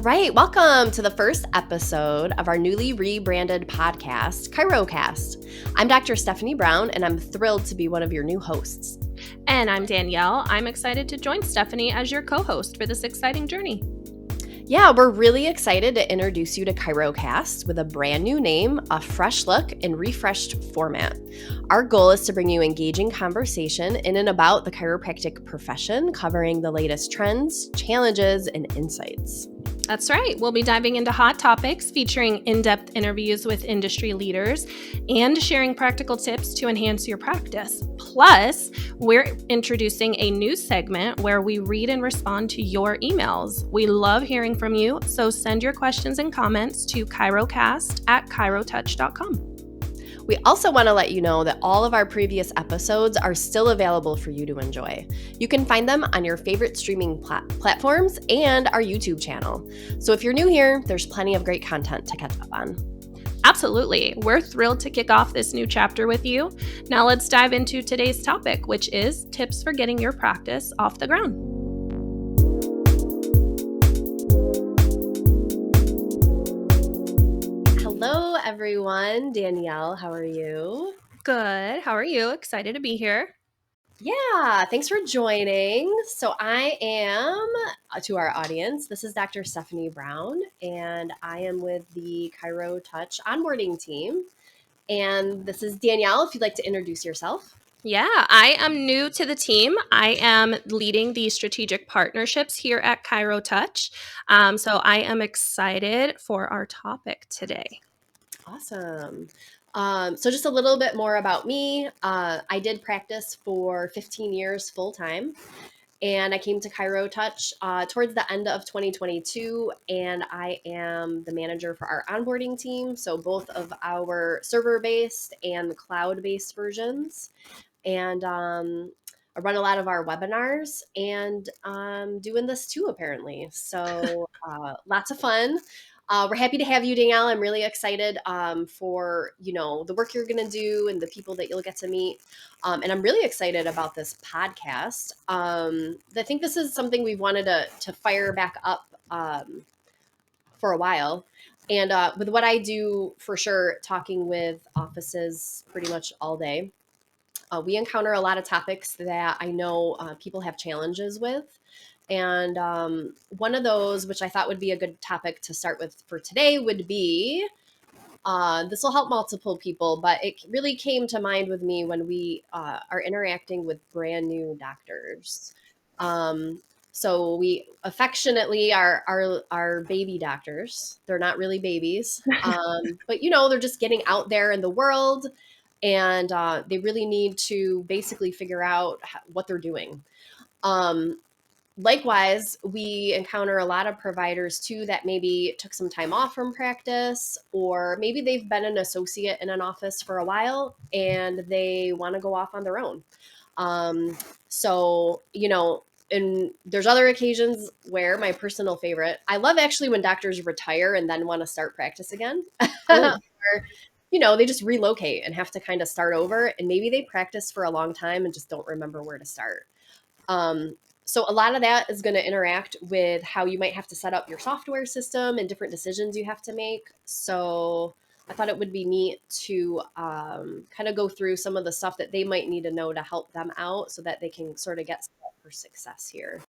right, welcome to the first episode of our newly rebranded podcast, ChiroCast. I'm Dr. Stephanie Brown, and I'm thrilled to be one of your new hosts. And I'm Danielle. I'm excited to join Stephanie as your co-host for this exciting journey. Yeah, we're really excited to introduce you to ChiroCast with a brand new name, a fresh look, and refreshed format. Our goal is to bring you engaging conversation in and about the chiropractic profession, covering the latest trends, challenges, and insights. That's right. We'll be diving into hot topics, featuring in-depth interviews with industry leaders, and sharing practical tips to enhance your practice. Plus, we're introducing a new segment where we read and respond to your emails. We love hearing from you, so send your questions and comments to ChiroCast@ChiroTouch.com. We also want to let you know that all of our previous episodes are still available for you to enjoy. You can find them on your favorite streaming platforms and our YouTube channel. So if you're new here, there's plenty of great content to catch up on. Absolutely. We're thrilled to kick off this new chapter with you. Now let's dive into today's topic, which is tips for getting your practice off the ground. Hello, everyone. Danielle, how are you? Good. How are you? Excited to be here. Yeah, thanks for joining. So I am, to our audience, this is Dr. Stephanie Brown, and I am with the ChiroTouch onboarding team. And this is Danielle, if you'd like to introduce yourself. Yeah, I am new to the team. I am leading the strategic partnerships here at ChiroTouch. So I am excited for our topic today. Awesome. So just a little bit more about me. I did practice for 15 years full time, and I came to ChiroTouch towards the end of 2022, and I am the manager for our onboarding team. So both of our server-based and the cloud-based versions. And I run a lot of our webinars, and doing this too, apparently. So lots of fun. We're happy to have you, Danielle. I'm really excited for the work you're going to do and the people that you'll get to meet. And I'm really excited about this podcast. I think this is something we've wanted to fire back up for a while. And with what I do, for sure, talking with offices pretty much all day, we encounter a lot of topics that I know people have challenges with. And one of those, which I thought would be a good topic to start with for today, would be this will help multiple people, but it really came to mind with me when we are interacting with brand new doctors. So we affectionately are our baby doctors. They're not really babies, but they're just getting out there in the world, and they really need to basically figure out what they're doing. Likewise, we encounter a lot of providers too that maybe took some time off from practice, or maybe they've been an associate in an office for a while and they want to go off on their own. And there's other occasions where my personal favorite, I love actually when doctors retire and then want to start practice again. Or, they just relocate and have to kind of start over, and maybe they practiced for a long time and just don't remember where to start. So a lot of that is going to interact with how you might have to set up your software system and different decisions you have to make. So I thought it would be neat to kind of go through some of the stuff that they might need to know to help them out so that they can sort of get set up for success here.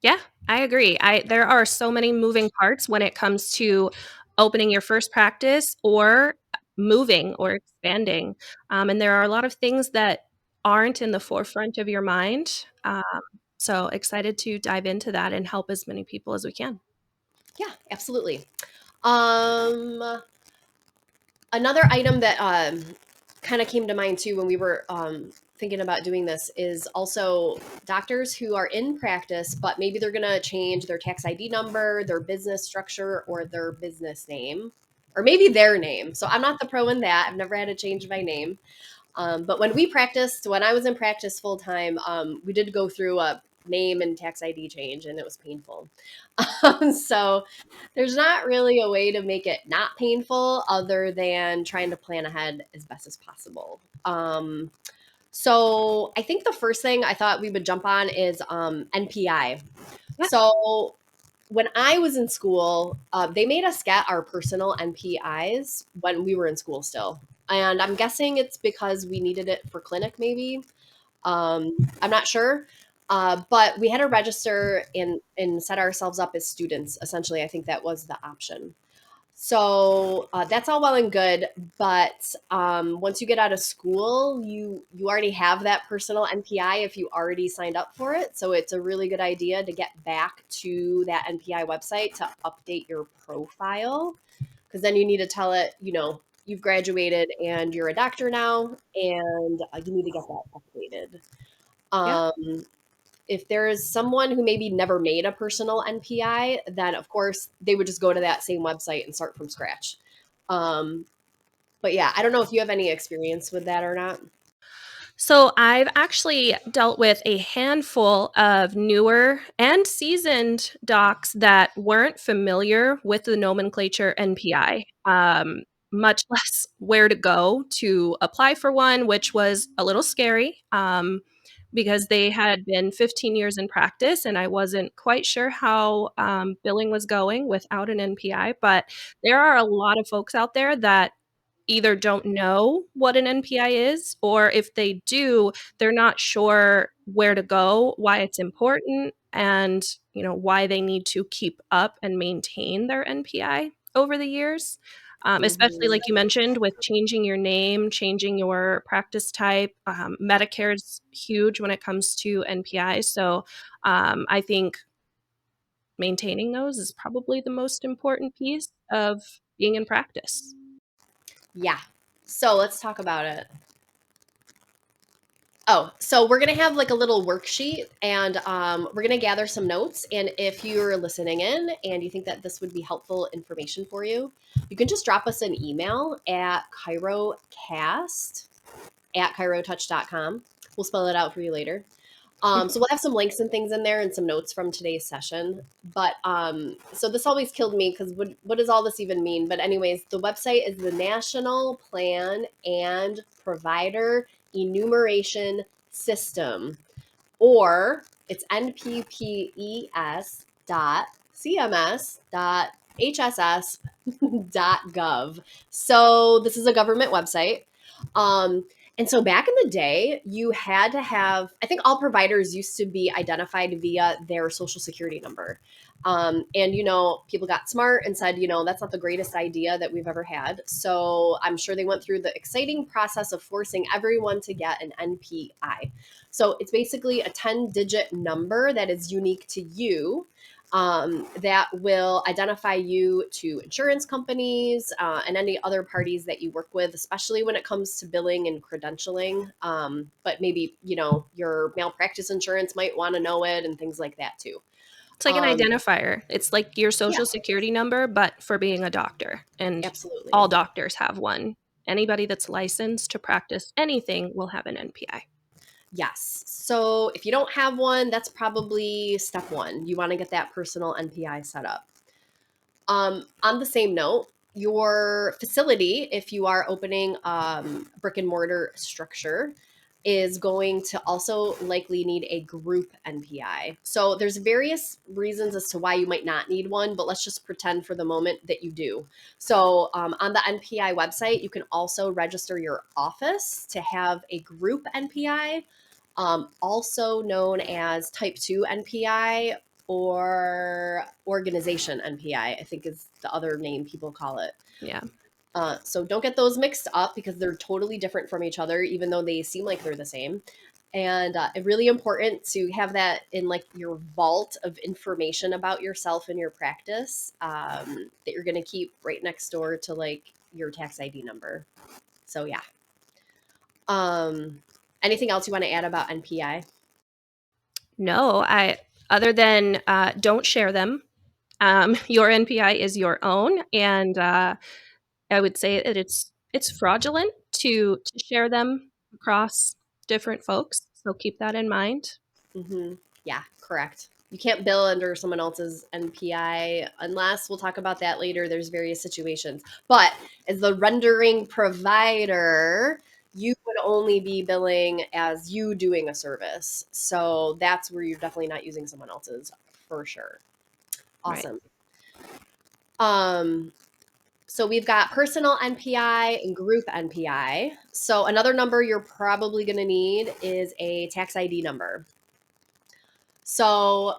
Yeah, I agree. There are so many moving parts when it comes to opening your first practice or moving or expanding. And there are a lot of things that aren't in the forefront of your mind. So excited to dive into that and help as many people as we can. Yeah, absolutely. Another item that kind of came to mind too when we were thinking about doing this is also doctors who are in practice, but maybe they're going to change their tax ID number, their business structure, or their business name, or maybe their name. So I'm not the pro in that. I've never had to change my name. But when I was in practice full time, we did go through a name and tax ID change, and it was painful. So there's not really a way to make it not painful other than trying to plan ahead as best as possible. So I think the first thing I thought we would jump on is NPI. Yeah. So when I was in school, they made us get our personal NPIs when we were in school still. And I'm guessing it's because we needed it for clinic, maybe. I'm not sure. But we had to register and set ourselves up as students. Essentially, I think that was the option. So that's all well and good, but once you get out of school, you already have that personal NPI if you already signed up for it. So it's a really good idea to get back to that NPI website to update your profile, because then you need to tell it, you've graduated and you're a doctor now, and you need to get that updated. Yeah. Um, if there is someone who maybe never made a personal NPI, then of course they would just go to that same website and start from scratch. Um, but yeah, I don't know if you have any experience with that or not. So I've actually dealt with a handful of newer and seasoned docs that weren't familiar with the nomenclature NPI, much less where to go to apply for one, which was a little scary because they had been 15 years in practice and I wasn't quite sure how billing was going without an NPI. But there are a lot of folks out there that either don't know what an NPI is, or if they do, they're not sure where to go, why it's important, and why they need to keep up and maintain their NPI over the years. Especially Hmm. like you mentioned, with changing your name, changing your practice type. Medicare is huge when it comes to NPI. So I think maintaining those is probably the most important piece of being in practice. Yeah. So let's talk about it. Oh, so we're gonna have like a little worksheet, and we're gonna gather some notes. And if you're listening in and you think that this would be helpful information for you, you can just drop us an email at ChiroCast@ChiroTouch.com. We'll spell it out for you later. So we'll have some links and things in there and some notes from today's session. But so this always killed me because what does all this even mean? But anyways, the website is the National Plan and Provider Enumeration System, or it's nppes.cms.hss.gov. So this is a government website. Um, and so back in the day, you had to have, I think all providers used to be identified via their social security number. And, people got smart and said, that's not the greatest idea that we've ever had. So I'm sure they went through the exciting process of forcing everyone to get an NPI. So it's basically a 10-digit number that is unique to you, that will identify you to insurance companies and any other parties that you work with, especially when it comes to billing and credentialing. But maybe, your malpractice insurance might want to know it and things like that too. It's like an Um, identifier. It's like your yeah, social security number, but for being a doctor. And absolutely. all doctors have one. Anybody that's licensed to practice anything will have an NPI. Yes. So if you don't have one, that's probably step one. You want to get that personal NPI set up. On the same note, your facility, if you are opening brick and mortar structure, is going to also likely need a group NPI. So there's various reasons as to why you might not need one, but let's just pretend for the moment that you do. So on the NPI website, you can also register your office to have a group NPI, also known as Type 2 NPI or Organization NPI, I think is the other name people call it. Yeah. So don't get those mixed up because they're totally different from each other, even though they seem like they're the same. And it's really important to have that in like your vault of information about yourself and your practice, that you're going to keep right next door to like your tax ID number. So yeah. Um, Anything else you want to add about NPI? No, other than don't share them. Your NPI is your own, and I would say that it's fraudulent to share them across different folks. So keep that in mind. Mm-hmm. Yeah, correct. You can't bill under someone else's NPI unless we'll talk about that later. There's various situations. But as the rendering provider, you would only be billing as you doing a service. So that's where you're definitely not using someone else's for sure. Right. Awesome. So we've got personal NPI and group NPI. So another number you're probably going to need is a tax ID number. So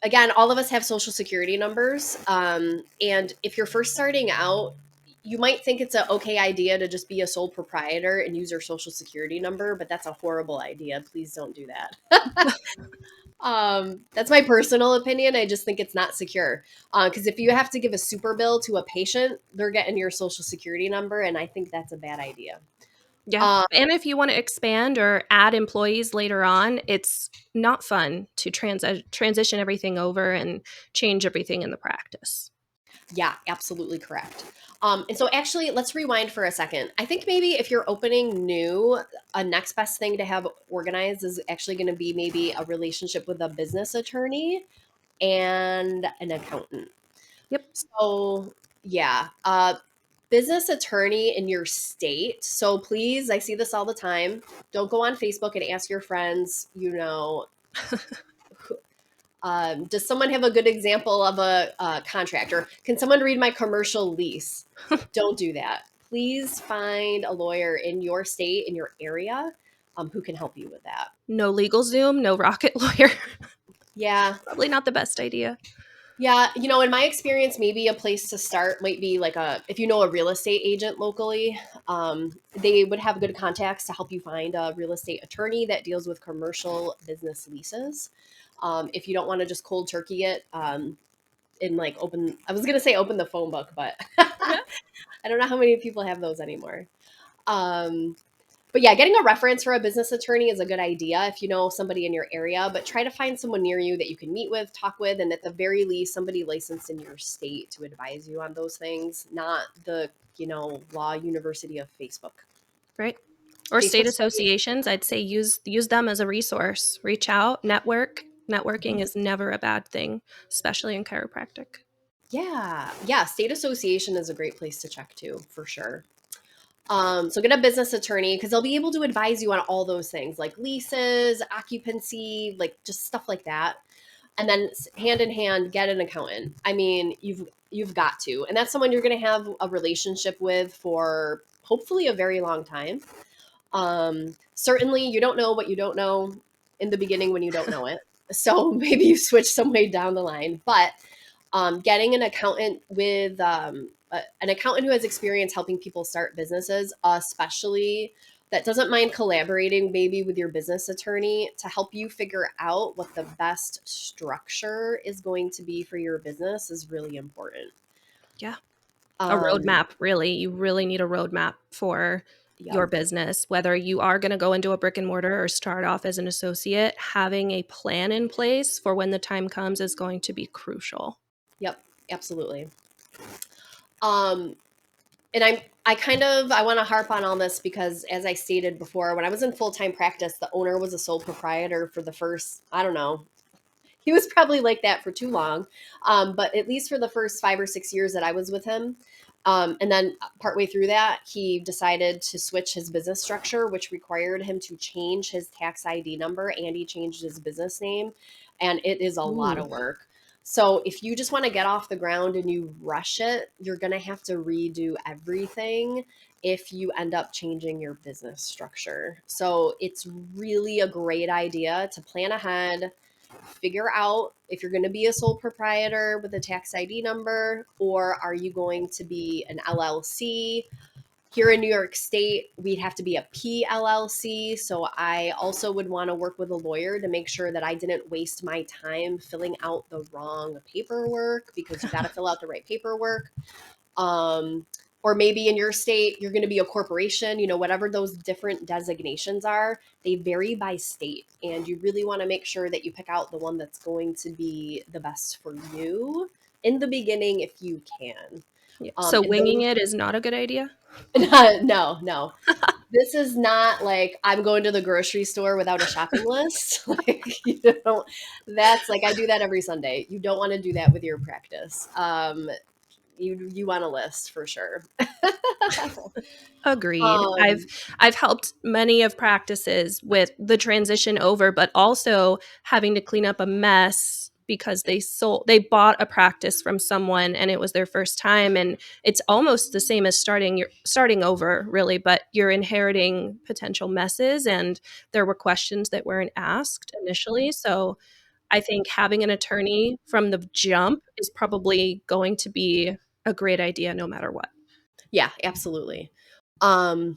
again, all of us have social security numbers. And if you're first starting out, you might think it's an okay idea to just be a sole proprietor and use your social security number, but that's a horrible idea. Please don't do that. That's my personal opinion. I just think it's not secure. Because if you have to give a super bill to a patient, they're getting your social security number, and I think that's a bad idea. Yeah. Um, And if you want to expand or add employees later on, it's not fun to transition everything over and change everything in the practice. yeah, absolutely correct. And so actually, let's rewind for a second. I think maybe if you're opening new, a next best thing to have organized is actually going to be maybe a relationship with a business attorney and an accountant. Yep. So, yeah, business attorney in your state. So please, I see this all the time. Don't go on Facebook and ask your friends, does someone have a good example of a contractor? Can someone read my commercial lease? Don't do that. Please find a lawyer in your state, in your area, who can help you with that. No legal Zoom, no rocket lawyer. Yeah. Probably not the best idea. Yeah, in my experience, maybe a place to start might be like if you know a real estate agent locally, they would have good contacts to help you find a real estate attorney that deals with commercial business leases. If you don't want to just cold turkey it, and like I was going to say open the phone book, but I don't know how many people have those anymore. Um, but yeah, getting a reference for a business attorney is a good idea if you know somebody in your area, but try to find someone near you that you can meet with, talk with, and at the very least, somebody licensed in your state to advise you on those things, not the, law university of Facebook. Right. Or state Facebook's associations, I'd say use them as a resource. Reach out, network. Networking is never a bad thing, especially in chiropractic. yeah, yeah. State association is a great place to check too, for sure. So get a business attorney because they'll be able to advise you on all those things like leases, occupancy, like just stuff like that. And then hand in hand, get an accountant. I mean, you've got to, and that's someone you're going to have a relationship with for hopefully a very long time. Certainly, you don't know what you don't know in the beginning when you don't know it. So maybe you switch some way down the line, but getting an accountant with an accountant who has experience helping people start businesses, especially that doesn't mind collaborating maybe with your business attorney to help you figure out what the best structure is going to be for your business is really important. Yeah. A Um, roadmap, really. You really need a roadmap for yep, your business. Whether you are going to go into a brick and mortar or start off as an associate, having a plan in place for when the time comes is going to be crucial. yep, absolutely. Um, and I want to harp on all this because as I stated before, when I was in full-time practice, the owner was a sole proprietor for the first, I don't know, he was probably like that for too long. But at least for the first 5 or 6 years that I was with him. And then partway through that, he decided to switch his business structure, which required him to change his tax ID number and he changed his business name. And it is a lot Ooh. of work. So if you just want to get off the ground and you rush it, you're going to have to redo everything if you end up changing your business structure. So it's really a great idea to plan ahead, figure out if you're going to be a sole proprietor with a tax ID number, or are you going to be an LLC? Here in New York State, we'd have to be a PLLC. So I also would want to work with a lawyer to make sure that I didn't waste my time filling out the wrong paperwork because you got to fill out the right paperwork. Um, or maybe in your state, you're going to be a corporation, whatever those different designations are, they vary by state. And you really want to make sure that you pick out the one that's going to be the best for you in the beginning if you can. Yeah. So And winging those, it is not a good idea? no, no. This is not like I'm going to the grocery store without a shopping list. Like, that's like I do that every Sunday. You don't want to do that with your practice. You want a list for sure. Agreed. I've Um, I've helped many of practices with the transition over, but also having to clean up a mess because they bought a practice from someone and it was their first time, and it's almost the same as starting over, really, but you're inheriting potential messes, and there were questions that weren't asked initially. So I think having an attorney from the jump is probably going to be a great idea no matter what. Yeah, absolutely. Okay,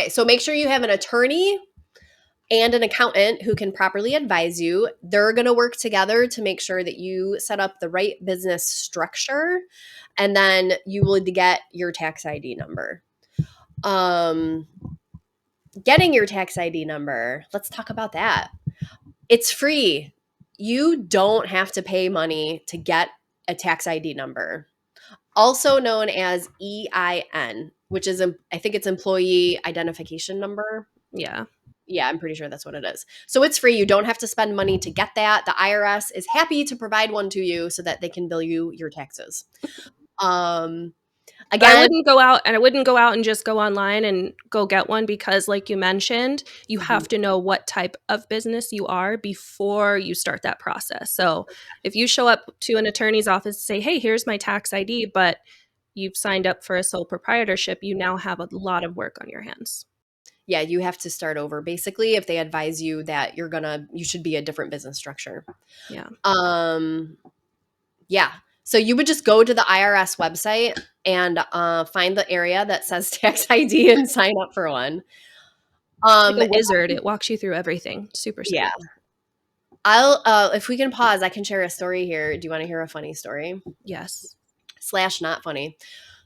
so make sure you have an attorney and an accountant who can properly advise you. They're going to work together to make sure that you set up the right business structure, and then you will get your tax ID number. Getting your tax ID number, let's talk about that. It's free. You don't have to pay money to get a tax ID number, also known as EIN, which is, I think it's employee identification number. Yeah. Yeah, I'm pretty sure that's what it is. So it's free. You don't have to spend money to get that. The IRS is happy to provide one to you so that they can bill you your taxes. But I Again, wouldn't go out and just go online and go get one, because like you mentioned, you have to know what type of business you are before you start that process. So if you show up to an attorney's office and say, hey, here's my tax ID, but you've signed up for a sole proprietorship, you now have a lot of work on your hands. yeah, you have to start over basically if they advise you that you should be a different business structure. Yeah. Yeah. So you would just go to the IRS website and find the area that says tax ID and sign up for one. Like a wizard, it walks you through everything. Super Yeah. simple. I'll if we can pause, I can share a story here. Do you want to hear a funny story? Yes. / not funny.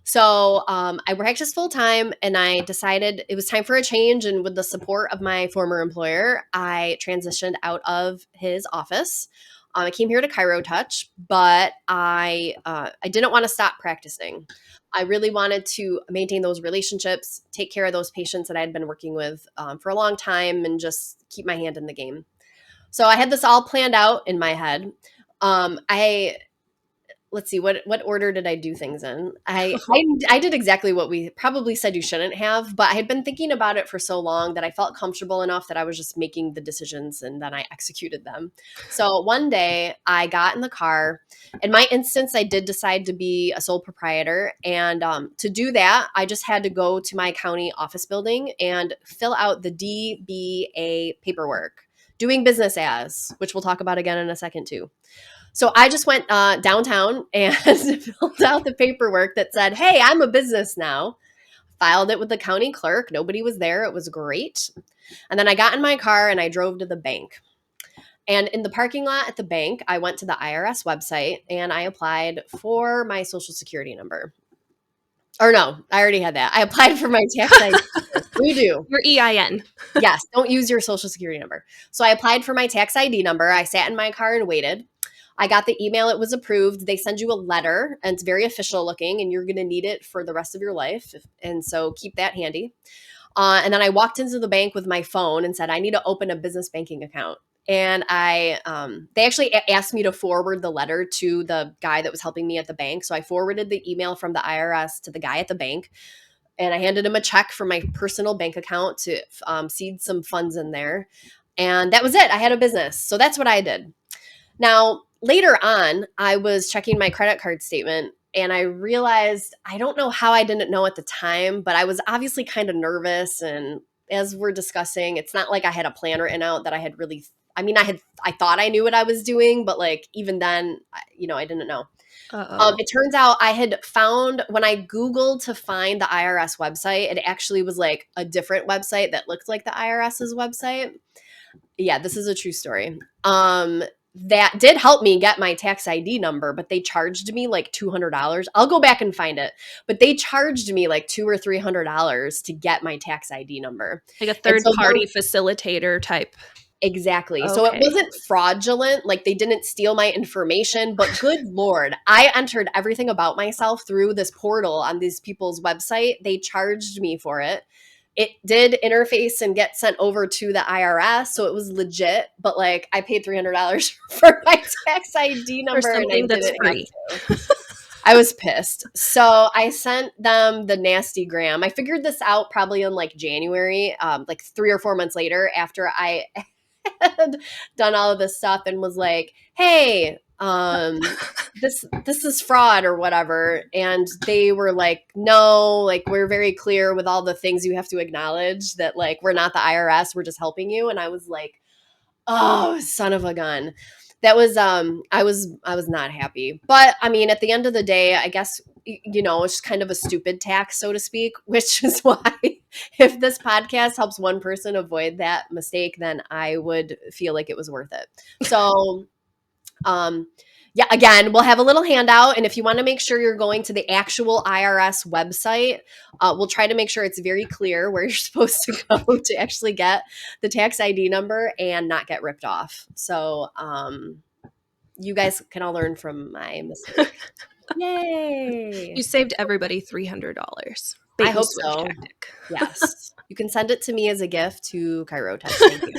So I practiced full time, and I decided it was time for a change. And with the support of my former employer, I transitioned out of his office. I came here to ChiroTouch, but I didn't want to stop practicing. I really wanted to maintain those relationships, take care of those patients that I had been working with for a long time, and just keep my hand in the game. So I had this all planned out in my head. I Let's see, what order did I do things in? I did exactly what we probably said you shouldn't have, but I had been thinking about it for so long that I felt comfortable enough that I was just making the decisions and then I executed them. So one day I got in the car. In my instance, I did decide to be a sole proprietor, and to do that, I just had to go to my county office building and fill out the DBA paperwork, doing business as, which we'll talk about again in a second too. So I just went downtown and filled out the paperwork that said, hey, I'm a business now. Filed it with the county clerk. Nobody was there. It was great. And then I got in my car and I drove to the bank. And in the parking lot at the bank, I went to the IRS website and I applied for my social security number. Or no, I already had that. I applied for my tax ID. We do. Your EIN. Yes, don't use your social security number. So I applied for my tax ID number. I sat in my car and waited. I got the email. It was approved. They send you a letter, and it's very official looking, and you're going to need it for the rest of your life. And so keep that handy. And then I walked into the bank with my phone and said, I need to open a business banking account. And they actually asked me to forward the letter to the guy that was helping me at the bank. So I forwarded the email from the IRS to the guy at the bank, and I handed him a check from my personal bank account to seed some funds in there. And that was it. I had a business. So that's what I did. Now, later on, I was checking my credit card statement and I realized, I don't know how I didn't know at the time, but I was obviously kind of nervous. And as we're discussing, it's not like I had a plan written out that I had really, I thought I knew what I was doing, but like even then, I didn't know. It turns out I had found, when I Googled to find the IRS website, it actually was like a different website that looked like the IRS's website. Yeah, this is a true story. That did help me get my tax ID number, but they charged me like $200. I'll go back and find it, but they charged me like $200 or $300 to get my tax ID number. Like a third-party facilitator type. Exactly. Okay. So it wasn't fraudulent, like they didn't steal my information, but good Lord, I entered everything about myself through this portal on these people's website. They charged me for it. It did interface and get sent over to the IRS, so it was legit, but like I paid $300 for my tax ID number for something and I that's free. I was pissed. So I sent them the nasty gram. I figured this out probably in like January, like 3 or 4 months later after I had done all of this stuff and was like, hey, this is fraud or whatever. And they were like, no, like we're very clear with all the things you have to acknowledge that like we're not the IRS, we're just helping you. And I was like, oh, son of a gun. That was I was not happy. But I mean, at the end of the day, I guess it's kind of a stupid tax, so to speak, which is why if this podcast helps one person avoid that mistake, then I would feel like it was worth it. So, yeah, again, we'll have a little handout. And if you want to make sure you're going to the actual IRS website, we'll try to make sure it's very clear where you're supposed to go to actually get the tax ID number and not get ripped off. So you guys can all learn from my mistake. Yay! You saved everybody $300. I Bait and hope switch so. tactic. Yes. You can send it to me as a gift to ChiroTouch. Thank you.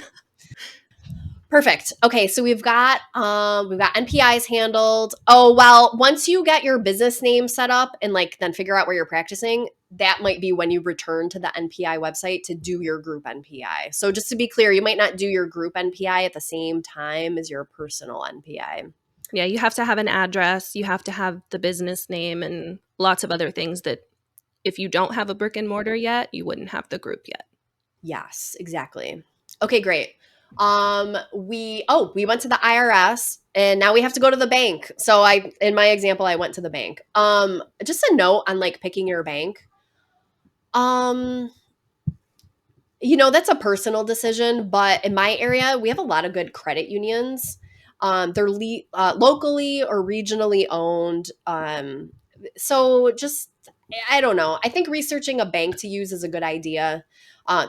Perfect. Okay, so we've got NPIs handled. Oh, well, once you get your business name set up and like then figure out where you're practicing, that might be when you return to the NPI website to do your group NPI. So just to be clear, you might not do your group NPI at the same time as your personal NPI. Yeah, you have to have an address, you have to have the business name, and lots of other things that if you don't have a brick and mortar yet, you wouldn't have the group yet. Yes, exactly. Okay, great. We went to the IRS and now we have to go to the bank. So in my example, I went to the bank. Just a note on like picking your bank. That's a personal decision, but in my area, we have a lot of good credit unions. They're locally or regionally owned. So just, I don't know. I think researching a bank to use is a good idea.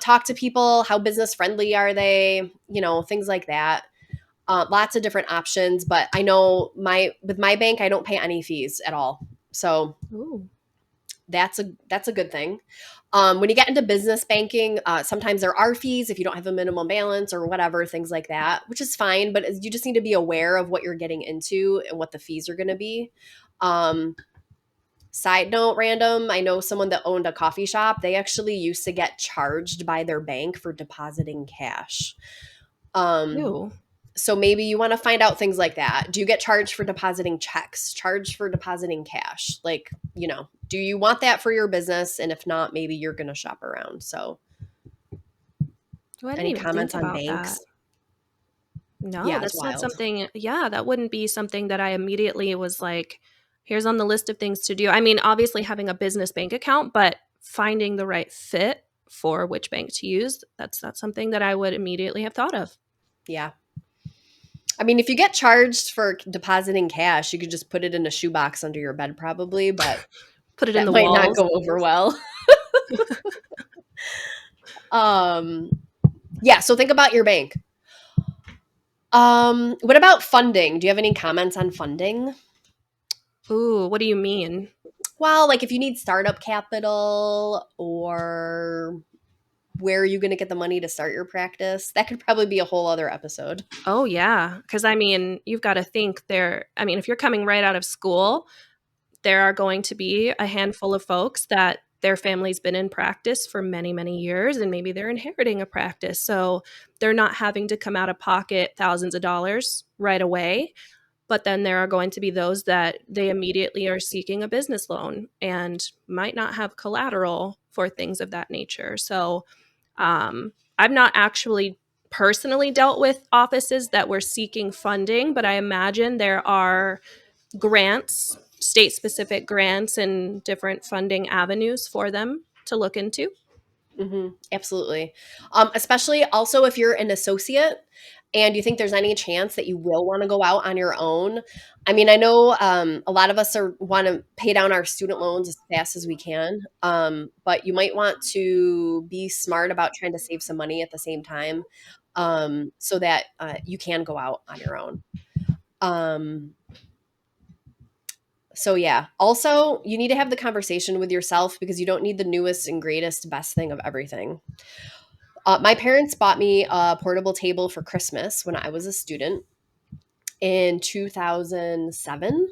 Talk to people. How business friendly are they? Things like that. Lots of different options, but I know with my bank, I don't pay any fees at all. So Ooh. that's a good thing. When you get into business banking, sometimes there are fees if you don't have a minimum balance or whatever, things like that, which is fine. But you just need to be aware of what you're getting into and what the fees are going to be. Side note, random, I know someone that owned a coffee shop. They actually used to get charged by their bank for depositing cash. Ew. So maybe you want to find out things like that. Do you get charged for depositing checks? Charged for depositing cash? Like, do you want that for your business? And if not, maybe you're going to shop around. So Oh, I didn't any even think comments on about banks? that. No, Yeah, it's that's not wild. something, yeah, that wouldn't be something that I immediately was like, here's on the list of things to do. I mean, obviously having a business bank account, but finding the right fit for which bank to use, that's not something that I would immediately have thought of. Yeah. I mean, if you get charged for depositing cash, you could just put it in a shoebox under your bed probably, but Put it in that the might not walls. go over well. Yeah, so think about your bank. What about funding? Do you have any comments on funding? Ooh, what do you mean? Well, like if you need startup capital or where are you going to get the money to start your practice? That could probably be a whole other episode. Oh, yeah. Because I mean, you've got to think if you're coming right out of school, there are going to be a handful of folks that their family's been in practice for many, many years, and maybe they're inheriting a practice. So they're not having to come out of pocket thousands of dollars right away. But then there are going to be those that they immediately are seeking a business loan and might not have collateral for things of that nature. So I've not actually personally dealt with offices that were seeking funding, but I imagine there are grants, state specific grants, and different funding avenues for them to look into. Absolutely. Especially also if you're an associate and you think there's any chance that you will want to go out on your own. I mean, I know a lot of us want to pay down our student loans as fast as we can, but you might want to be smart about trying to save some money at the same time, so that you can go out on your own. So yeah. Also, you need to have the conversation with yourself because you don't need the newest and greatest best thing of everything. My parents bought me a portable table for Christmas when I was a student in 2007,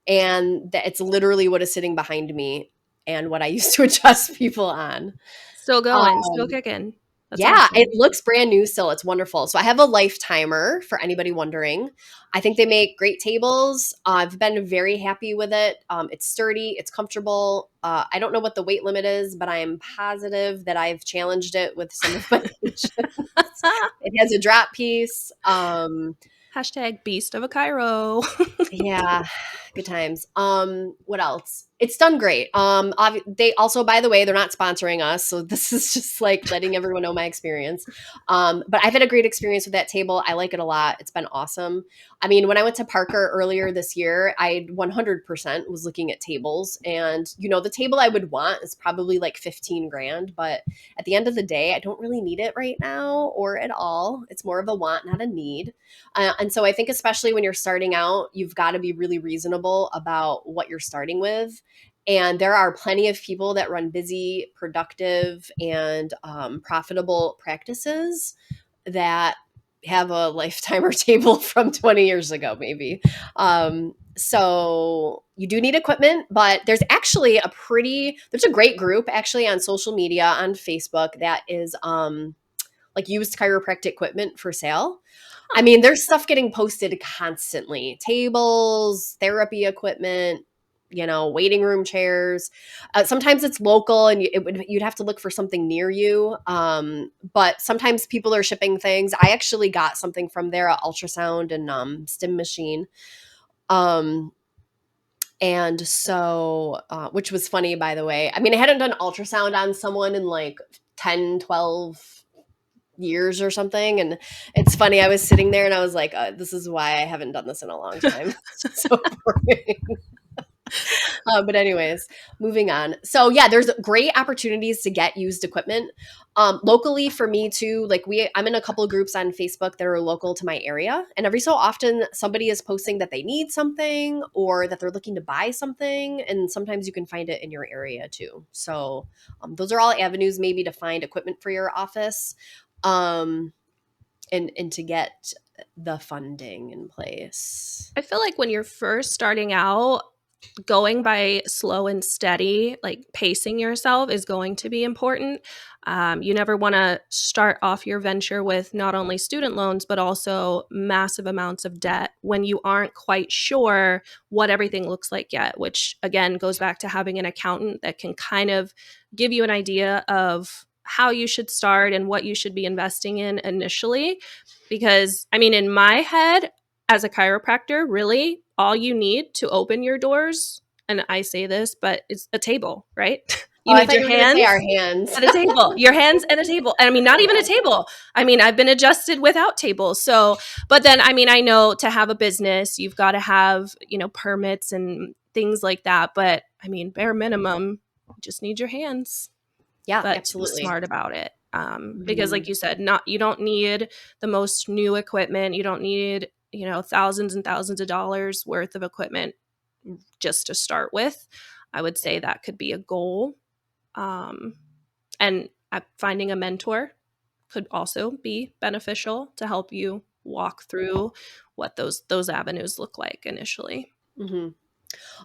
and it's literally what is sitting behind me and what I used to adjust people on. Still going, still Um, kicking. That's Yeah, it awesome. looks brand new still. It's wonderful. So I have a lifetimer for anybody wondering. I think they make great tables. I've been very happy with it. It's sturdy, it's comfortable. I don't know what the weight limit is, but I am positive that I've challenged it with some of my patients. It has a drop piece. Hashtag beast of a Chiro. Yeah, good times. What else? It's done great. They also, by the way, they're not sponsoring us, so this is just like letting everyone know my experience. But I've had a great experience with that table. I like it a lot. It's been awesome. I mean, when I went to Parker earlier this year, I 100% was looking at tables, and the table I would want is probably like 15 grand, but at the end of the day, I don't really need it right now or at all. It's more of a want, not a need. And so I think, especially when you're starting out, you've got to be really reasonable about what you're starting with. And there are plenty of people that run busy, productive, and profitable practices that have a lifetimer table from 20 years ago, maybe. So you do need equipment, but there's a great group actually on social media on Facebook that is like used chiropractic equipment for sale. I mean, there's stuff getting posted constantly. Tables, therapy equipment, waiting room chairs. Sometimes it's local, and you'd have to look for something near you. But sometimes people are shipping things. I actually got something from there, an ultrasound and stim machine. Um, and so, which was funny, by the way. I mean, I hadn't done ultrasound on someone in like 10, 12 years or something. And it's funny, I was sitting there and I was like, this is why I haven't done this in a long time. It's just so boring. But anyways, moving on. So yeah, there's great opportunities to get used equipment. Locally for me too, like I'm in a couple of groups on Facebook that are local to my area. And every so often somebody is posting that they need something or that they're looking to buy something. And sometimes you can find it in your area too. So those are all avenues maybe to find equipment for your office. And to get the funding in place. I feel like when you're first starting out, going by slow and steady, like pacing yourself, is going to be important. You never want to start off your venture with not only student loans, but also massive amounts of debt when you aren't quite sure what everything looks like yet, which again goes back to having an accountant that can kind of give you an idea of how you should start and what you should be investing in initially. Because, I mean, in my head, as a chiropractor, really all you need to open your doors, and I say this, but it's a table, right? Oh, You I need thought your you were going to say our hands hands. at a table, your hands at a table. And I mean, not even a table. I mean, I've been adjusted without tables. So, but then, I mean, I know to have a business, you've got to have, permits and things like that. But I mean, bare minimum, you just need your hands, Yeah, but to be absolutely. smart about it. Because Mhm. like you said, you don't need the most new equipment. You don't need, thousands and thousands of dollars worth of equipment just to start with. I would say that could be a goal. Um, and finding a mentor could also be beneficial to help you walk through what those avenues look like initially. Mhm.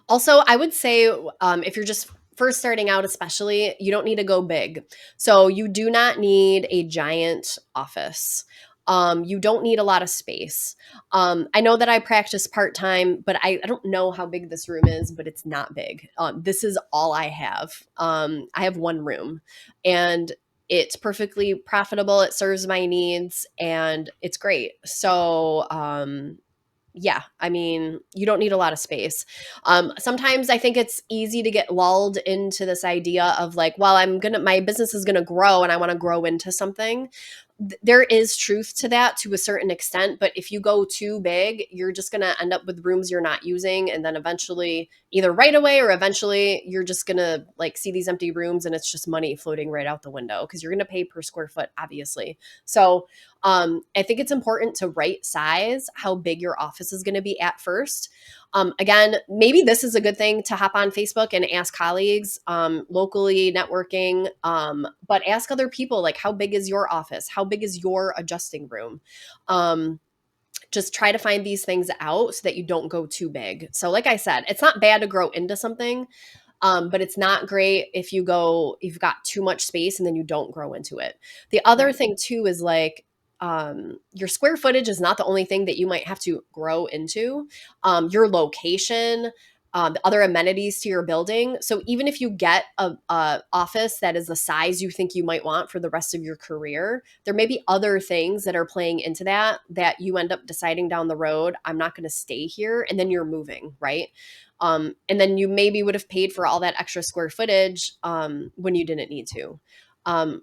Also, I would say if you're just first starting out, especially, you don't need to go big. So you do not need a giant office. You don't need a lot of space. I know that I practice part time, but I don't know how big this room is, but it's not big. This is all I have. I have one room, and it's perfectly profitable. It serves my needs, and it's great. So, yeah, I mean, you don't need a lot of space. Sometimes I think it's easy to get lulled into this idea of like, well, my business is gonna grow and I want to grow into something. There is truth to that to a certain extent, but if you go too big, you're just gonna end up with rooms you're not using, and then eventually, either right away or eventually, you're just gonna like see these empty rooms, and it's just money floating right out the window because you're gonna pay per square foot, obviously. So I think it's important to right size how big your office is going to be at first. Again, maybe this is a good thing to hop on Facebook and ask colleagues locally, networking, but ask other people, like, how big is your office? How big is your adjusting room? Just try to find these things out so that you don't go too big. So like I said, it's not bad to grow into something. But it's not great if you've got too much space and then you don't grow into it. The other Right. thing too is like, your square footage is not the only thing that you might have to grow into. Your location, the other amenities to your building. So even if you get a office that is the size you think you might want for the rest of your career, there may be other things that are playing into that you end up deciding down the road, I'm not going to stay here, and then you're moving, right? And then you maybe would have paid for all that extra square footage when you didn't need to.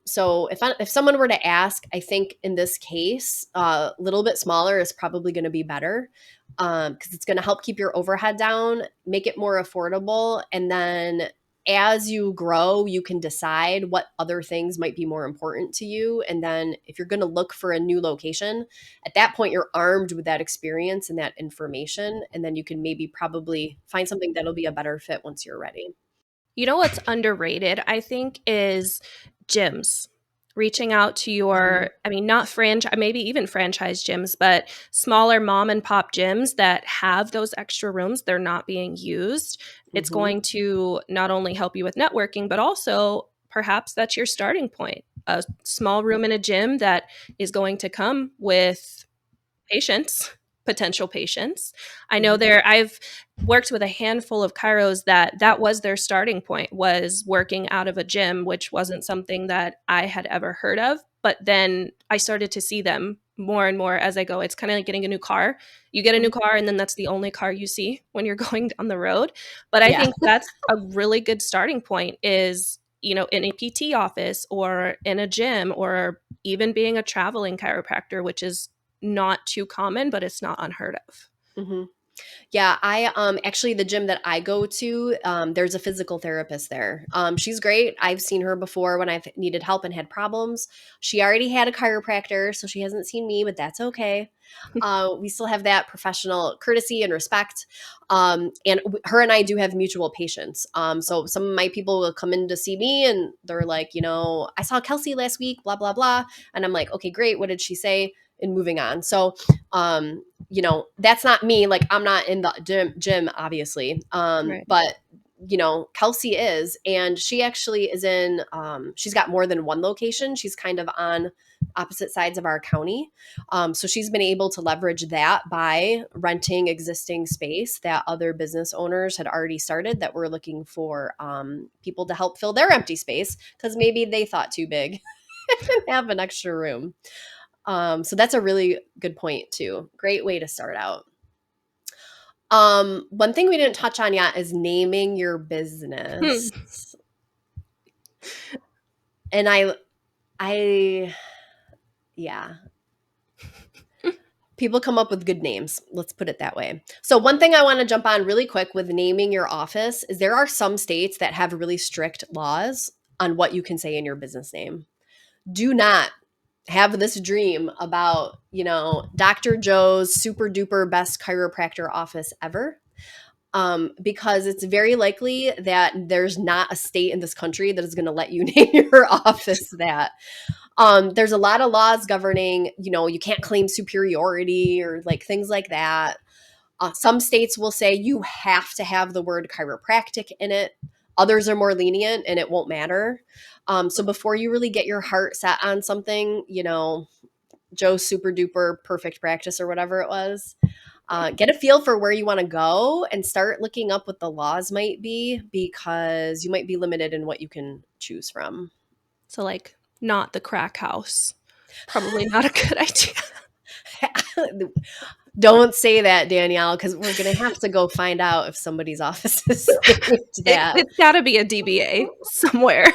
So if someone were to ask, I think in this case, a little bit smaller is probably going to be better, because it's going to help keep your overhead down, make it more affordable, and then as you grow, you can decide what other things might be more important to you. And then if you're going to look for a new location, at that point, you're armed with that experience and that information. And then you can maybe probably find something that'll be a better fit once you're ready. You know what's underrated, I think, is gyms. Reaching out to Mhm. your, I mean, not franchise, maybe even franchise gyms, but smaller mom and pop gyms that have those extra rooms, they're not being used. It's Mhm. going to not only help you with networking, but also perhaps that's your starting point. A small room in a gym that is going to come with patients, potential patients. I know Mhm. I've worked with a handful of chiros that was their starting point, was working out of a gym, which wasn't something that I had ever heard of. But then I started to see them more and more as I go. It's kind of like getting a new car. You get a new Mhm. car and then that's the only car you see when you're going on the road. But I Yeah. think that's a really good starting point, is, in a PT office or in a gym, or even being a traveling chiropractor, which is not too common, but it's not unheard of. Mhm. Yeah, I actually, the gym that I go to, there's a physical therapist there. She's great. I've seen her before when I've needed help and had problems. She already had a chiropractor, so she hasn't seen me, but that's okay. We still have that professional courtesy and respect. And her and I do have mutual patients. So some of my people will come in to see me and they're like, I saw Kelsey last week, blah, blah, blah. And I'm like, okay, great. What did she say? And moving on. So, that's not me. Like, I'm not in the gym obviously. Right. But Kelsey is, and she actually is in, she's got more than one location. She's kind of on opposite sides of our county. So she's been able to leverage that by renting existing space that other business owners had already started that were looking for people to help fill their empty space because maybe they thought too big and have an extra room. So that's a really good point too. Great way to start out. One thing we didn't touch on yet is naming your Hmm. business. And I, yeah, people come up with good names. Let's put it that way. So one thing I want to jump on really quick with naming your office is there are some states that have really strict laws on what you can say in your business name. Do not have this dream about, Dr. Joe's super duper best chiropractor office ever. Because it's very likely that there's not a state in this country that is going to let you name your office that. There's a lot of laws governing, you can't claim superiority or like things like that. Some states will say you have to have the word chiropractic in it. Others are more lenient and it won't matter. So before you really get your heart set on something, Joe's super duper perfect practice or whatever it was, get a feel for where you want to go and start looking up what the laws might be because you might be limited in what you can choose from. So, like, not the crack house. Probably not a good idea. Don't say that, Danielle, because we're going to have to go find out if somebody's office is named that. It's got to be a DBA somewhere.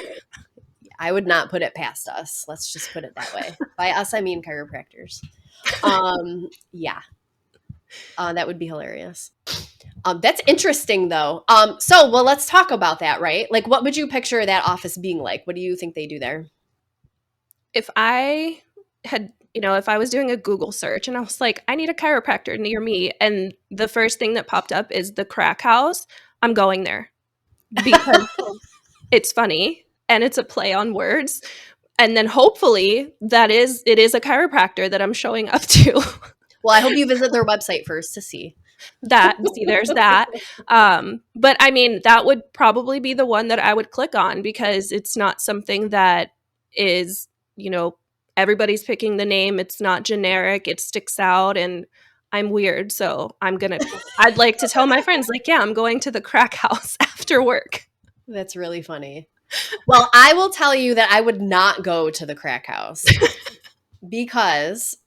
I would not put it past us. Let's just put it that way. By us, I mean chiropractors. Yeah, that would be hilarious. That's interesting, though. Well, let's talk about that, right? Like, what would you picture that office being like? What do you think they do there? If I had, if I was doing a Google search and I was like, I need a chiropractor near me, and the first thing that popped up is the crack house, I'm going there because it's funny and it's a play on words. And then hopefully it is a chiropractor that I'm showing up to. Well, I hope you visit their website first to see. That, see, there's that. But I mean, that would probably be the one that I would click on because it's not something that is, everybody's picking the name. It's not generic. It sticks out, and I'm weird. So I'd like to tell my friends, like, yeah, I'm going to the crack house after work. That's really funny. Well, I will tell you that I would not go to the crack house because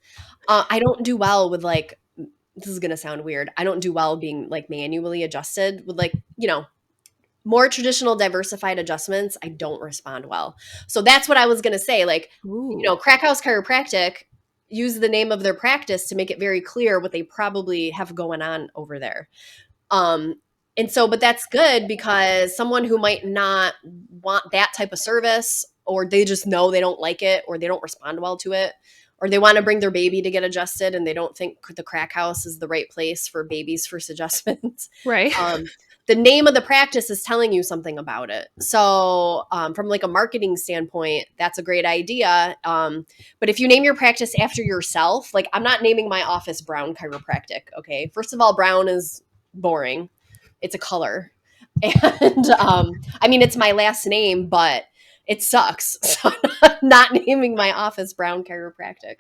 I don't do well with like, this is going to sound weird. I don't do well being like manually adjusted with like, more traditional diversified adjustments. I don't respond well. So that's what I was going to say. Like, Ooh. Crack House Chiropractic use the name of their practice to make it very clear what they probably have going on over there. Um, and so, but that's good because someone who might not want that type of service, or they just know they don't like it, or they don't respond well to it, or they want to bring their baby to get adjusted and they don't think the crack house is the right place for babies' first adjustments. Right. The name of the practice is telling you something about it. So, from like a marketing standpoint, that's a great idea. But if you name your practice after yourself, like I'm not naming my office Brown Chiropractic. Okay. First of all, brown is boring. It's a color. And I mean, it's my last name, but it sucks. So I'm not naming my office Brown Chiropractic.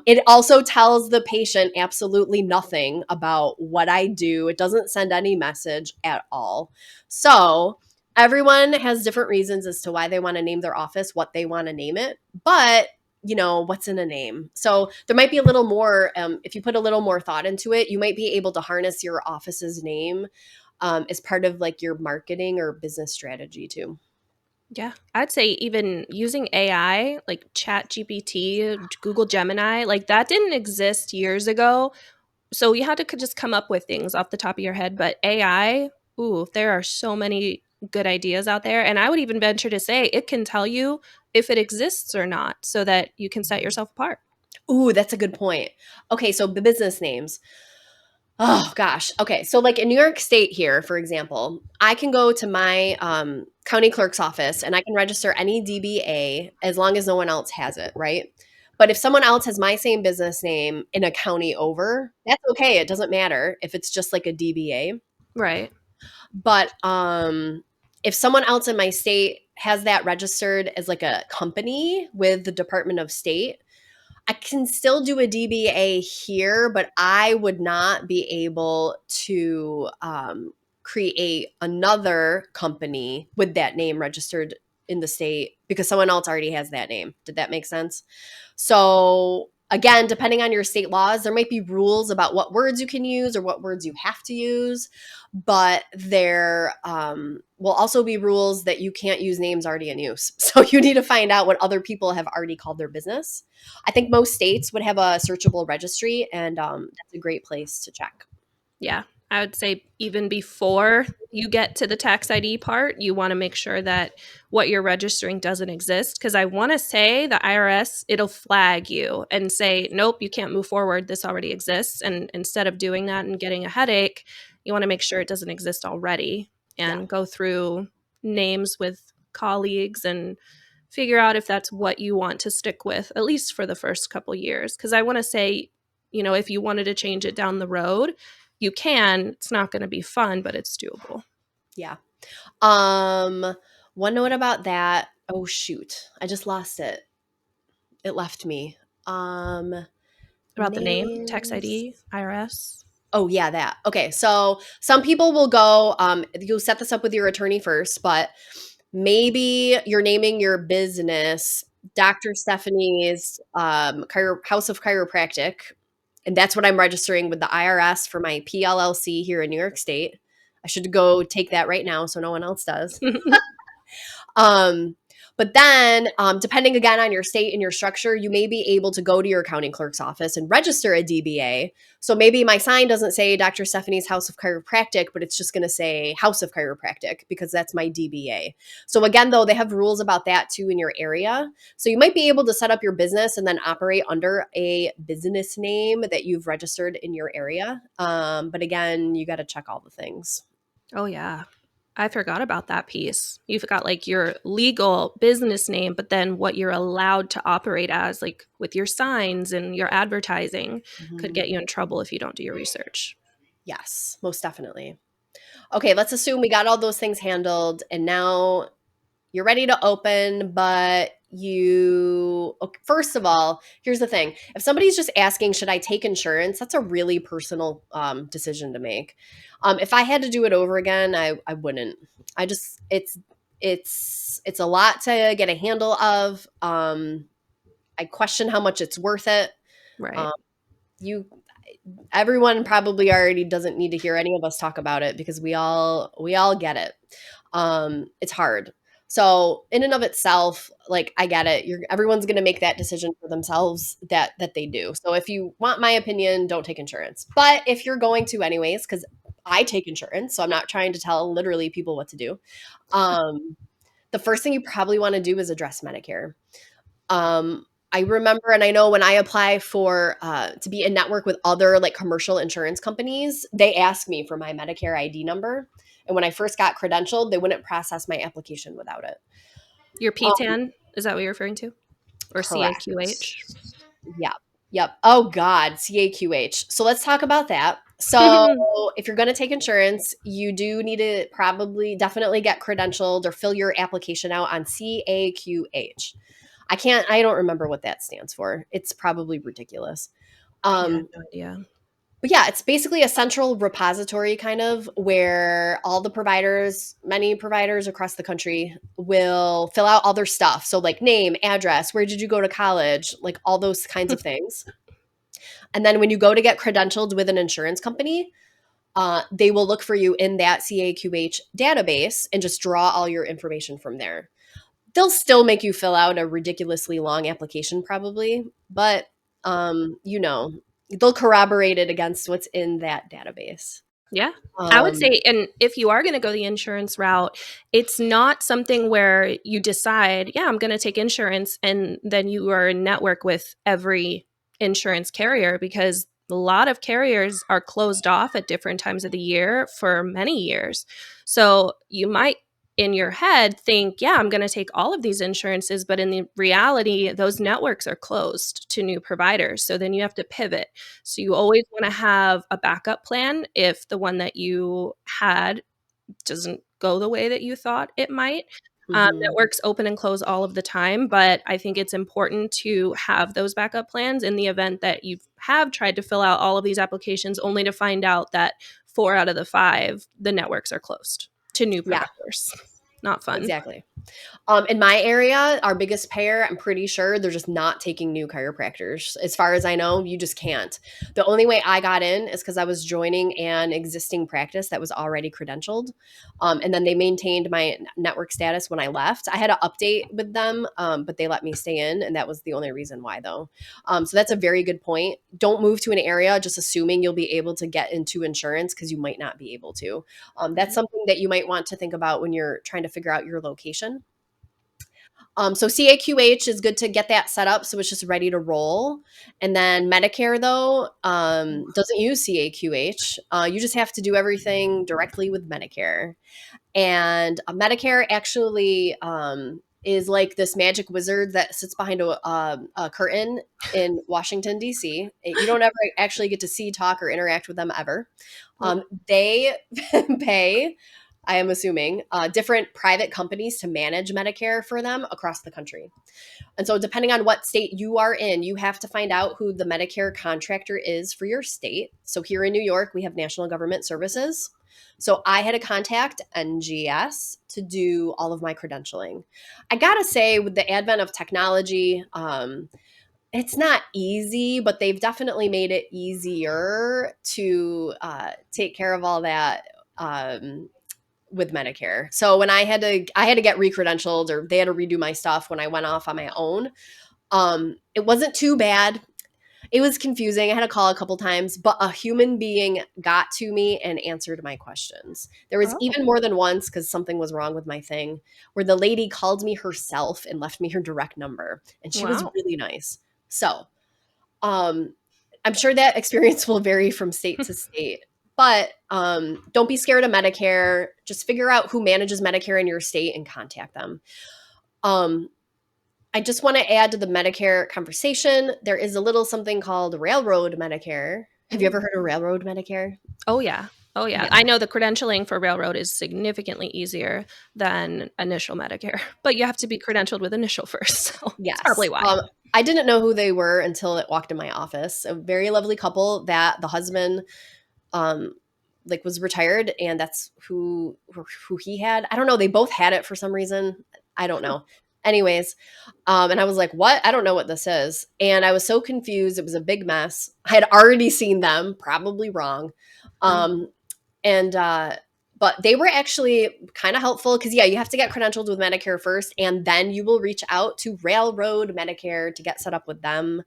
It also tells the patient absolutely nothing about what I do. It doesn't send any message at all. So everyone has different reasons as to why they want to name their office, what they want to name it. But what's in a name. So there might be a little more, if you put a little more thought into it, you might be able to harness your office's name as part of like your marketing or business strategy too. Yeah, I'd say even using AI, like Chat GPT, Google Gemini, like that didn't exist years ago. So you had to just come up with things off the top of your head. But AI, ooh, there are so many good ideas out there. And I would even venture to say it can tell you if it exists or not so that you can set yourself apart. Ooh, that's a good point. Okay, so the business names. Oh gosh. Okay. So like in New York State here, for example, I can go to my county clerk's office and I can register any DBA as long as no one else has it, right? But if someone else has my same business name in a county over, that's okay. It doesn't matter if it's just like a DBA. Right. But if someone else in my state has that registered as like a company with the Department of State, I can still do a DBA here, but I would not be able to create another company with that name registered in the state because someone else already has that name. Did that make sense? So, again, depending on your state laws, there might be rules about what words you can use or what words you have to use, but there will also be rules that you can't use names already in use. So, you need to find out what other people have already called their business. I think most states would have a searchable registry, and that's a great place to check. Yeah. I would say even before you get to the tax ID part, you want to make sure that what you're registering doesn't exist. Because I want to say the IRS, it'll flag you and say, nope, you can't move forward. This already exists. And instead of doing that and getting a headache, you want to make sure it doesn't exist already Yeah. and go through names with colleagues and figure out if that's what you want to stick with, at least for the first couple years. Because I want to say, if you wanted to change it down the road, you can. It's not going to be fun, but it's doable. Yeah. One note about that. Oh shoot. I just lost it. It left me. About the name, tax Names. ID, IRS. Oh yeah, that. Okay. So some people will go, you'll set this up with your attorney first, but maybe you're naming your business Dr. Stephanie's House of Chiropractic. And that's what I'm registering with the IRS for my PLLC here in New York State. I should go take that right now so no one else does. Um, but then, depending again on your state and your structure, you may be able to go to your county clerk's office and register a DBA. So maybe my sign doesn't say Dr. Stephanie's House of Chiropractic, but it's just going to say House of Chiropractic because that's my DBA. So again, though, they have rules about that too in your area. So you might be able to set up your business and then operate under a business name that you've registered in your area. But again, you got to check all the things. Oh, yeah. I forgot about that piece. You've got like your legal business name, but then what you're allowed to operate as, like with your signs and your advertising, could Mhm. get you in trouble if you don't do your research. Yes, most definitely. Okay, let's assume we got all those things handled and now you're ready to open, but okay, first of all, here's the thing. If somebody's just asking, should I take insurance? That's a really personal decision to make. If I had to do it over again, I wouldn't. I just, it's a lot to get a handle of. I question how much it's worth it. Right. Um, you everyone probably already doesn't need to hear any of us talk about it because we all get it. It's hard. So in and of itself, like I get it. Everyone's going to make that decision for themselves that they do. So if you want my opinion, don't take insurance. But if you're going to anyways, because I take insurance, so I'm not trying to tell literally people what to do. Um, the first thing you probably want to do is address Medicare. I remember, and I know when I apply for to be in network with other like commercial insurance companies, they ask me for my Medicare ID number. And when I first got credentialed, they wouldn't process my application without it. Your Um, PTAN, is that what you're referring to? Or correct. CAQH? Yep. Yep. Oh God, CAQH. So let's talk about that. So if you're going to take insurance, you do need to probably definitely get credentialed or fill your application out on CAQH. I don't remember what that stands for. It's probably ridiculous. Yeah, I have Um, no idea. but yeah, it's basically a central repository kind of where all the providers, many providers across the country will fill out all their stuff. So like name, address, where did you go to college, like all those kinds of things. And then when you go to get credentialed with an insurance company, they will look for you in that CAQH database and just draw all your information from there. They'll still make you fill out a ridiculously long application probably, but they'll corroborate it against what's in that database. Yeah. I would Um, say, and if you are going to go the insurance route, it's not something where you decide, yeah, I'm going to take insurance, and then you are in network with every insurance carrier, because a lot of carriers are closed off at different times of the year for many years. So you might in your head think, yeah, I'm going to take all of these insurances, but in the reality, those networks are closed to new providers. So then you have to pivot. So you always want to have a backup plan if the one that you had doesn't go the way that you thought it might. mhm. Networks open and close all of the time, but I think it's important to have those backup plans in the event that you have tried to fill out all of these applications only to find out that 4 out of the 5, the networks are closed to new Yeah, providers. Not fun. exactly. In my area, our biggest payer, I'm pretty sure they're just not taking new chiropractors. As far as I know, you just can't. The only way I got in is because I was joining an existing practice that was already credentialed. And then they maintained my network status when I left. I had to update with them, but they let me stay in. And that was the only reason why, though. So that's a very good point. Don't move to an area just assuming you'll be able to get into insurance because you might not be able to. That's Right. something that you might want to think about when you're trying to figure out your location. So CAQH is good to get that set up so it's just ready to roll. And then Medicare, though, doesn't use CAQH. You just have to do everything directly with Medicare. And Medicare actually is like this magic wizard that sits behind a curtain in Washington, D.C. You don't ever actually get to see, talk, or interact with them ever. Nope. They pay, I am assuming, different private companies to manage Medicare for them across the country. And so, depending on what state you are in, you have to find out who the Medicare contractor is for your state. So, here in New York, we have National Government Services. So, I had to contact NGS to do all of my credentialing. I gotta say, with the advent of technology, it's not easy, but they've definitely made it easier to take care of all that. With Medicare. So when I had to get re-credentialed or they had to redo my stuff when I went off on my own. It wasn't too bad. It was confusing. I had to call a couple times, but a human being got to me and answered my questions. There was Oh, even more than once because something was wrong with my thing where the lady called me herself and left me her direct number and she was wow. really nice. So, um, I'm sure that experience will vary from state to state, but don't be scared of Medicare. Just figure out who manages Medicare in your state and contact them. Um, I just want to add to the Medicare conversation. There is a little something called railroad Medicare. Have you ever heard of Railroad Medicare? Oh, yeah. Oh, yeah. Yeah. I know the credentialing for Railroad is significantly easier than initial Medicare, but you have to be credentialed with initial first. So that's probably Yes. why. I didn't know who they were until it walked in my office. A very lovely couple that the husband like was retired, and that's who he had. I don't know. They both had it for some reason. I don't know. Anyways, and I was like, "What? I don't know what this is." And I was so confused. It was a big mess. I had already seen them, probably wrong. Mm. Um, and but they were actually kind of helpful because you have to get credentialed with Medicare first, and then you will reach out to Railroad Medicare to get set up with them.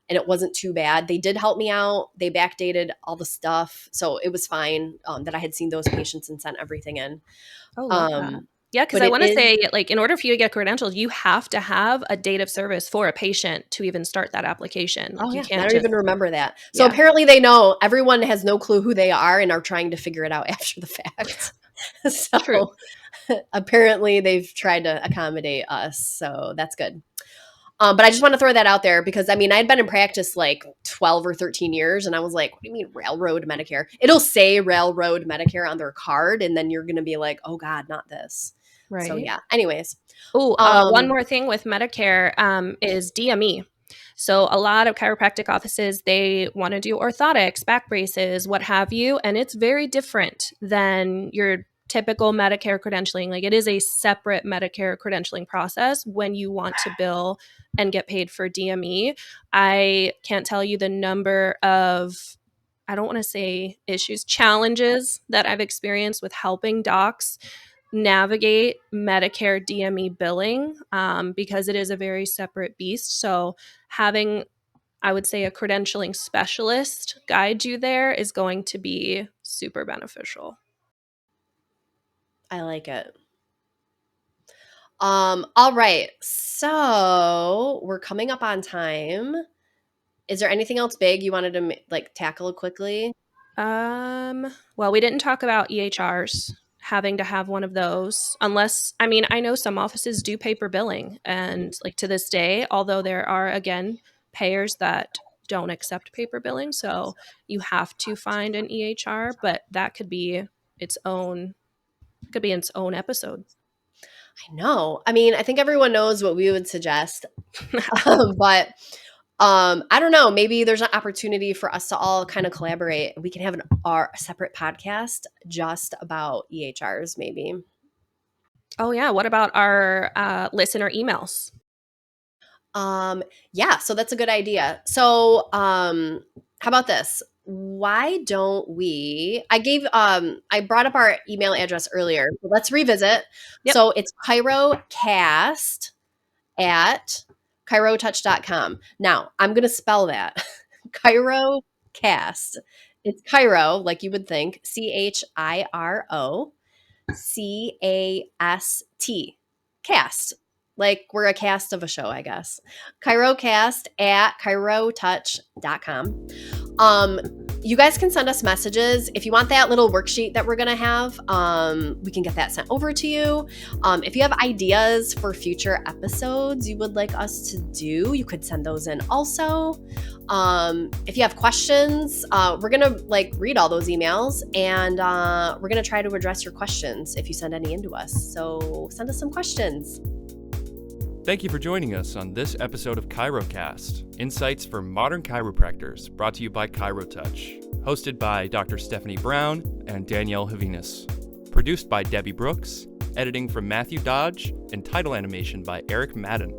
And it wasn't too bad. They did help me out. They backdated all the stuff, so it was fine that I had seen those patients and sent everything in. Oh, love that. Um, Yeah, because but I it want to is say, like, in order for you to get credentialed, you have to have a date of service for a patient to even start that application. oh Like, you yeah, I can't don't just, even remember that. So yeah, apparently they know. Everyone has no clue who they are and are trying to figure it out after the fact. true. So apparently they've tried to accommodate us, so that's good. But I just want to throw that out there because I mean I'd been in practice like 12 or 13 years, and I was like, what do you mean Railroad Medicare? It'll say Railroad Medicare on their card, and then you're gonna be like, oh God, not this. So Right. yeah. Anyways, Oh, one um, more thing with Medicare is DME. So a lot of chiropractic offices, they want to do orthotics, back braces, what have you, and it's very different than your typical Medicare credentialing. Like, it is a separate Medicare credentialing process when you want to bill and get paid for DME. I can't tell you the number of, I don't want to say issues, challenges that I've experienced with helping docs navigate Medicare DME billing, because it is a very separate beast. So having, I would say, a credentialing specialist guide you there is going to be super beneficial. I like it. All right. So we're coming up on time. Is there anything else big you wanted to like tackle quickly? Well, we didn't talk about EHRs, having to have one of those, unless, I mean, I know some offices do paper billing, and like to this day, although there are again payers that don't accept paper billing, so you have to find an EHR, but that could be its own episode. I know. I mean, I think everyone knows what we would suggest. But I don't know, maybe there's an opportunity for us to all kind of collaborate. We can have our separate podcast just about EHRs maybe. Oh yeah, what about our listener emails? Yeah, so that's a good idea. So how about this? Why don't we I brought up our email address earlier, but let's revisit. Yep. So it's ChiroCast at ChiroTouch.com. Now, I'm going to spell that. ChiroCast. It's Chiro, like you would think, ChiroCast. Cast. Like we're a cast of a show, I guess. ChiroCast at ChiroTouch.com. You guys can send us messages if you want that little worksheet that we're gonna have. We can get that sent over to you. If you have ideas for future episodes you would like us to do, you could send those in also. If you have questions, we're gonna like read all those emails, and we're gonna try to address your questions if you send any into us. So send us some questions. Thank you for joining us on this episode of ChiroCast, Insights for Modern Chiropractors, brought to you by ChiroTouch, hosted by Dr. Stephanie Brown and Danielle Javines, produced by Debbie Brooks, editing from Matthew Dodge, and title animation by Eric Madden.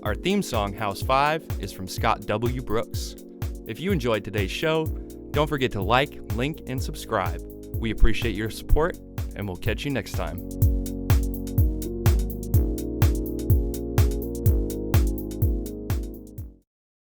Our theme song, House 5, is from Scott W. Brooks. If you enjoyed today's show, don't forget to like, link, and subscribe. We appreciate your support, and we'll catch you next time.